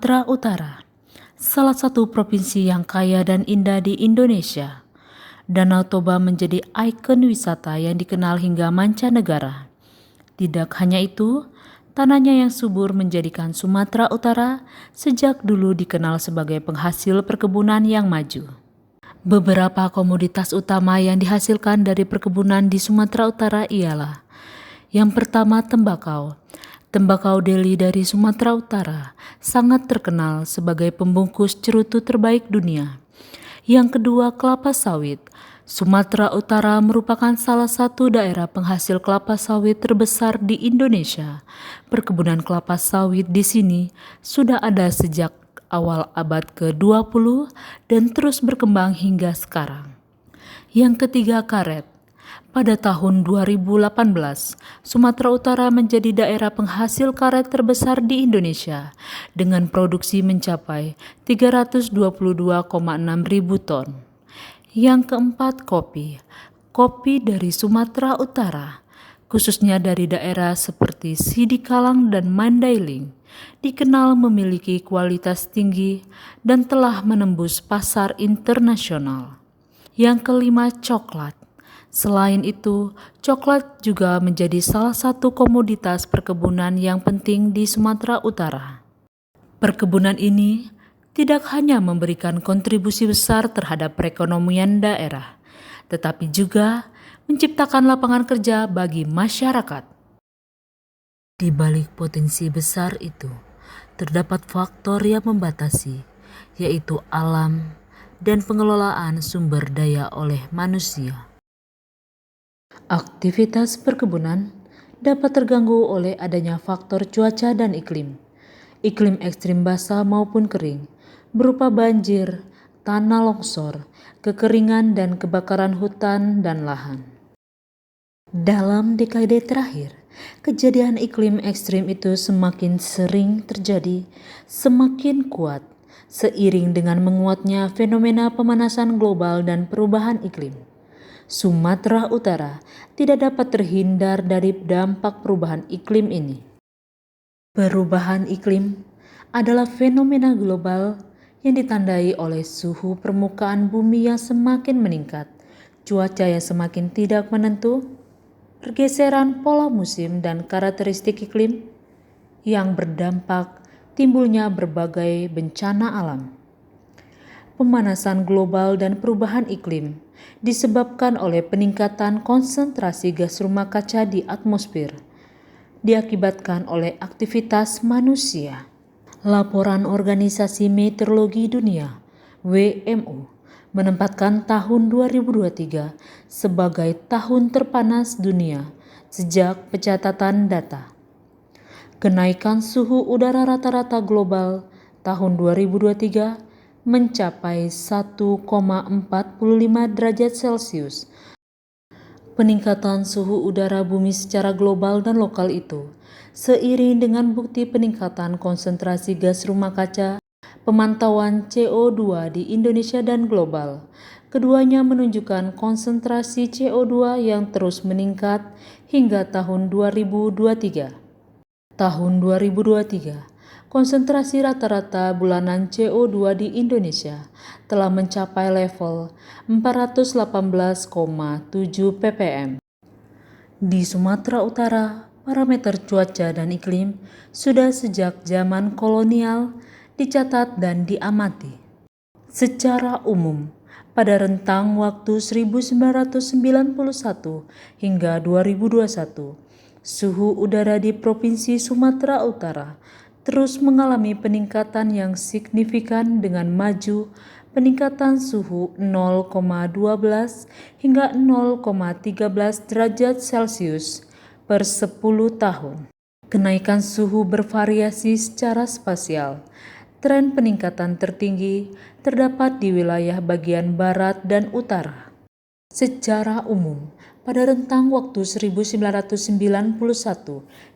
Sumatera Utara, salah satu provinsi yang kaya dan indah di Indonesia. Danau Toba menjadi ikon wisata yang dikenal hingga mancanegara. Tidak hanya itu, tanahnya yang subur menjadikan Sumatera Utara sejak dulu dikenal sebagai penghasil perkebunan yang maju. Beberapa komoditas utama yang dihasilkan dari perkebunan di Sumatera Utara ialah: yang pertama, tembakau. Tembakau Deli dari Sumatera Utara sangat terkenal sebagai pembungkus cerutu terbaik dunia. Yang kedua, kelapa sawit. Sumatera Utara merupakan salah satu daerah penghasil kelapa sawit terbesar di Indonesia. Perkebunan kelapa sawit di sini sudah ada sejak awal abad ke-20 dan terus berkembang hingga sekarang. Yang ketiga, karet. Pada tahun 2018, Sumatera Utara menjadi daerah penghasil karet terbesar di Indonesia dengan produksi mencapai 322,6 ribu ton. Yang keempat, kopi. Kopi dari Sumatera Utara, khususnya dari daerah seperti Sidikalang dan Mandailing, dikenal memiliki kualitas tinggi dan telah menembus pasar internasional. Yang kelima, coklat. Selain itu, coklat juga menjadi salah satu komoditas perkebunan yang penting di Sumatera Utara. Perkebunan ini tidak hanya memberikan kontribusi besar terhadap perekonomian daerah, tetapi juga menciptakan lapangan kerja bagi masyarakat. Di balik potensi besar itu, terdapat faktor yang membatasi, yaitu alam dan pengelolaan sumber daya oleh manusia. Aktivitas perkebunan dapat terganggu oleh adanya faktor cuaca dan iklim. Iklim ekstrim basah maupun kering, berupa banjir, tanah longsor, kekeringan dan kebakaran hutan dan lahan. Dalam dekade terakhir, kejadian iklim ekstrim itu semakin sering terjadi, semakin kuat, seiring dengan menguatnya fenomena pemanasan global dan perubahan iklim. Sumatera Utara tidak dapat terhindar dari dampak perubahan iklim ini. Perubahan iklim adalah fenomena global yang ditandai oleh suhu permukaan bumi yang semakin meningkat, cuaca yang semakin tidak menentu, pergeseran pola musim dan karakteristik iklim yang berdampak timbulnya berbagai bencana alam. Pemanasan global dan perubahan iklim disebabkan oleh peningkatan konsentrasi gas rumah kaca di atmosfer, diakibatkan oleh aktivitas manusia. Laporan Organisasi Meteorologi Dunia (WMO) menempatkan tahun 2023 sebagai tahun terpanas dunia sejak pencatatan data. Kenaikan suhu udara rata-rata global tahun 2023 mencapai 1,45 derajat Celcius. Peningkatan suhu udara bumi secara global dan lokal itu seiring dengan bukti peningkatan konsentrasi gas rumah kaca, pemantauan CO2 di Indonesia dan global. Keduanya menunjukkan konsentrasi CO2 yang terus meningkat hingga tahun 2023. Tahun 2023, konsentrasi rata-rata bulanan CO2 di Indonesia telah mencapai level 418,7 ppm. Di Sumatera Utara, parameter cuaca dan iklim sudah sejak zaman kolonial dicatat dan diamati. Secara umum, pada rentang waktu 1991 hingga 2021, suhu udara di Provinsi Sumatera Utara terus mengalami peningkatan yang signifikan dengan maju peningkatan suhu 0,12 hingga 0,13 derajat Celcius per 10 tahun. Kenaikan suhu bervariasi secara spasial. Tren peningkatan tertinggi terdapat di wilayah bagian barat dan utara. Secara umum, pada rentang waktu 1991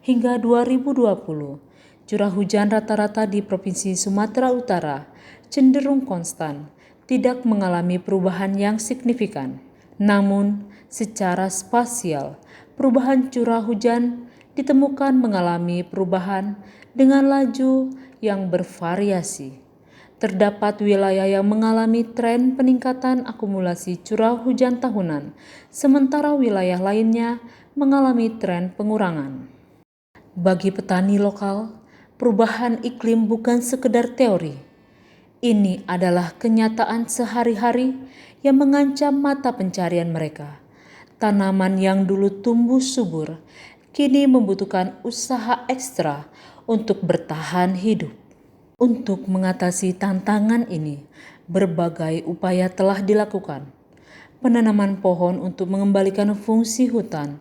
hingga 2020, curah hujan rata-rata di Provinsi Sumatera Utara cenderung konstan, tidak mengalami perubahan yang signifikan. Namun, secara spasial, perubahan curah hujan ditemukan mengalami perubahan dengan laju yang bervariasi. Terdapat wilayah yang mengalami tren peningkatan akumulasi curah hujan tahunan, sementara wilayah lainnya mengalami tren pengurangan. Bagi petani lokal, perubahan iklim bukan sekedar teori. Ini adalah kenyataan sehari-hari yang mengancam mata pencarian mereka. Tanaman yang dulu tumbuh subur, kini membutuhkan usaha ekstra untuk bertahan hidup. Untuk mengatasi tantangan ini, berbagai upaya telah dilakukan. Penanaman pohon untuk mengembalikan fungsi hutan,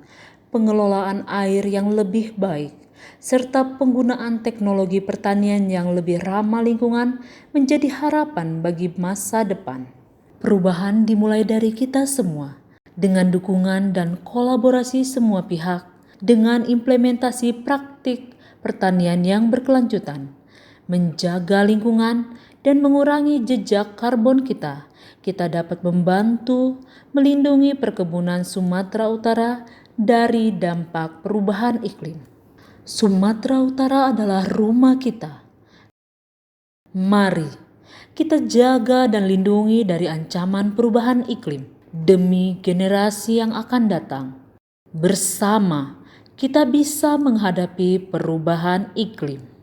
pengelolaan air yang lebih baik, serta penggunaan teknologi pertanian yang lebih ramah lingkungan menjadi harapan bagi masa depan. Perubahan dimulai dari kita semua, dengan dukungan dan kolaborasi semua pihak, dengan implementasi praktik pertanian yang berkelanjutan, menjaga lingkungan, dan mengurangi jejak karbon kita dapat membantu melindungi perkebunan Sumatera Utara dari dampak perubahan iklim. Sumatera Utara adalah rumah kita. Mari kita jaga dan lindungi dari ancaman perubahan iklim demi generasi yang akan datang. Bersama kita bisa menghadapi perubahan iklim.